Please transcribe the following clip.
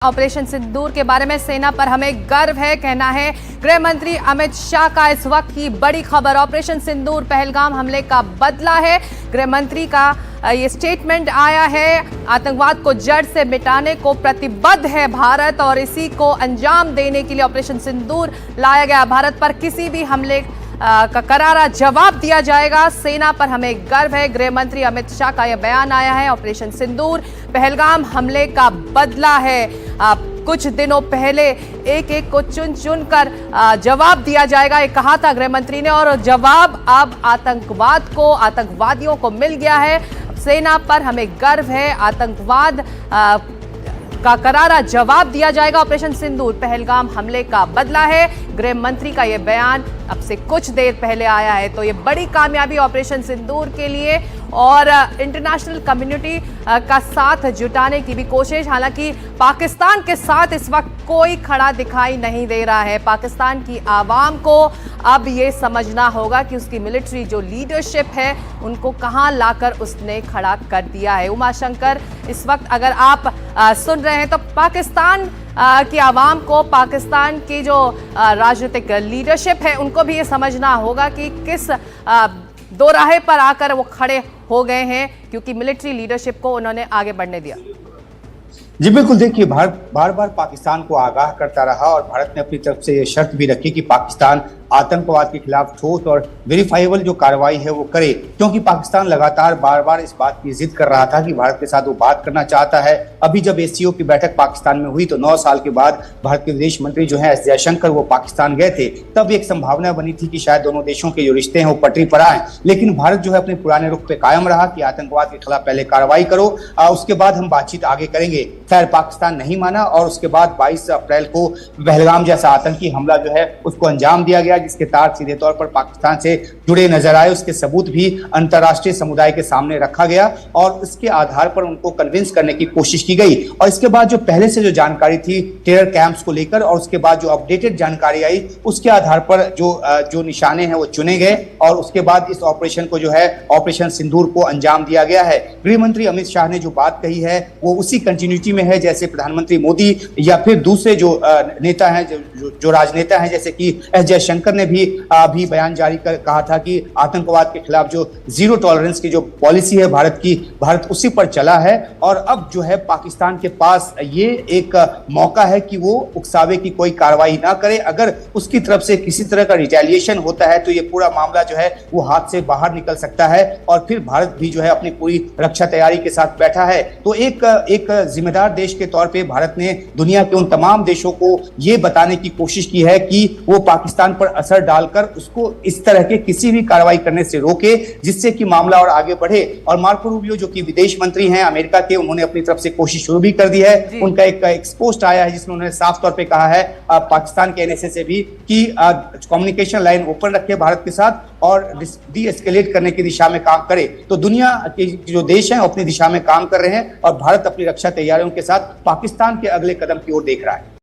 Operation सिंदूर के बारे में सेना पर हमें गर्व है, कहना है गृह मंत्री अमित शाह का। इस वक्त की बड़ी खबर, ऑपरेशन सिंदूर पहलगाम हमले का बदला है। गृह मंत्री का ये स्टेटमेंट आया है, आतंकवाद को जड़ से मिटाने को प्रतिबद्ध है भारत और इसी को अंजाम देने के लिए ऑपरेशन सिंदूर लाया गया। भारत पर किसी भी हमले का करारा जवाब दिया जाएगा। सेना पर हमें गर्व है, गृह मंत्री अमित शाह का यह बयान आया है। ऑपरेशन सिंदूर पहलगाम हमले का बदला है। कुछ दिनों पहले एक एक को चुन चुन कर जवाब दिया जाएगा, ये कहा था गृह मंत्री ने, और जवाब अब आतंकवाद को, आतंकवादियों को मिल गया है। सेना पर हमें गर्व है, आतंकवाद का करारा जवाब दिया जाएगा। ऑपरेशन सिंदूर पहलगाम हमले का बदला है। गृह मंत्री का यह बयान अब से कुछ देर पहले आया है, तो ये बड़ी कामयाबी ऑपरेशन सिंदूर के लिए और इंटरनेशनल कम्युनिटी का साथ जुटाने की भी कोशिश। हालांकि पाकिस्तान के साथ इस वक्त कोई खड़ा दिखाई नहीं दे रहा है। पाकिस्तान की आवाम को अब ये समझना होगा कि उसकी मिलिट्री जो लीडरशिप है उनको कहां लाकर उसने खड़ा कर दिया है। उमाशंकर, इस वक्त अगर आप सुन रहे हैं तो पाकिस्तान की आवाम को, पाकिस्तान की जो राजनीतिक लीडरशिप है उनको भी ये समझना होगा कि किस दोराहे पर आकर वो खड़े हो गए हैं, क्योंकि मिलिट्री लीडरशिप को उन्होंने आगे बढ़ने दिया। जी बिल्कुल, देखिए भारत बार बार पाकिस्तान को आगाह करता रहा और भारत ने अपनी तरफ से ये शर्त भी रखी कि पाकिस्तान आतंकवाद के खिलाफ ठोस और वेरीफाइबल जो कार्रवाई है वो करे, क्योंकि पाकिस्तान लगातार बार बार इस बात की जिद कर रहा था कि भारत के साथ वो बात करना चाहता है। अभी जब एससीओ की बैठक पाकिस्तान में हुई तो 9 साल के बाद भारत के विदेश मंत्री जो है एस जयशंकर वो पाकिस्तान गए थे। तब एक संभावना बनी थी कि शायद दोनों देशों के जो रिश्ते हैं वो पटरी पर आए, लेकिन भारत जो है अपने पुराने रुख पे कायम रहा कि आतंकवाद के खिलाफ पहले कार्रवाई करो, उसके बाद हम बातचीत आगे करेंगे। खैर पाकिस्तान नहीं माना और उसके बाद 22 अप्रैल को पहलगाम जैसा आतंकी हमला जो है उसको अंजाम दिया गया, जिसके तार सीधे तौर पर पाकिस्तान से जुड़े नजर आए। उसके सबूत भी अंतर्राष्ट्रीय समुदाय के सामने रखा गया और इसके आधार पर उनको कन्विंस करने की कोशिश की गई। और इसके बाद जो पहले से जो जानकारी थी टेरर कैंप्स को लेकर और उसके बाद जो अपडेटेड जानकारी आई उसके आधार पर जो निशाने हैं वो चुने गए और उसके बाद इस ऑपरेशन को जो है ऑपरेशन सिंदूर को अंजाम दिया गया है। गृह मंत्री अमित शाह ने जो बात कही है वो उसी कंटिन्यूटी में है जैसे प्रधानमंत्री मोदी या फिर दूसरे जो नेता हैं, जो राजनेता हैं, जैसे कि एस जयशंकर ने भी अभी बयान जारी कर कहा था कि आतंकवाद के खिलाफ जो जीरो टॉलरेंस की जो पॉलिसी है भारत की, भारत उसी पर चला है। और अब जो है पाकिस्तान के पास ये एक मौका है कि वो उकसावे की कोई कार्रवाई ना करे। अगर उसकी तरफ से किसी तरह का रिटेलिएशन होता है तो ये पूरा मामला जो है वो हाथ से बाहर निकल सकता है और फिर भारत भी जो है अपनी पूरी रक्षा तैयारी के साथ बैठा है। तो एक जिम्मेदार देश के तौर पे भारत ने दुनिया के उन तमाम देशों को ये बताने की कोशिश की है कि वो पाकिस्तान पर असर डालकर उसको इस तरह के किसी भी कार्रवाई करने से रोके जिससे कि मामला और आगे बढ़े। और मार्को रूबियो जो कि विदेश मंत्री हैं अमेरिका के, उन्होंने अपनी तरफ से कोशिश शुरू भी कर दी है। उनका एक पोस्ट आया है जिसमें उन्होंने साफ तौर पे कहा है पाकिस्तान के एनएसए से भी कि कम्युनिकेशन लाइन ओपन रखे भारत के साथ और डी एस्केलेट करने की दिशा में काम करे। तो दुनिया के जो देश हैं अपनी दिशा में काम कर रहे हैं और भारत अपनी रक्षा तैयारियों के साथ पाकिस्तान के अगले कदम की ओर देख रहा है।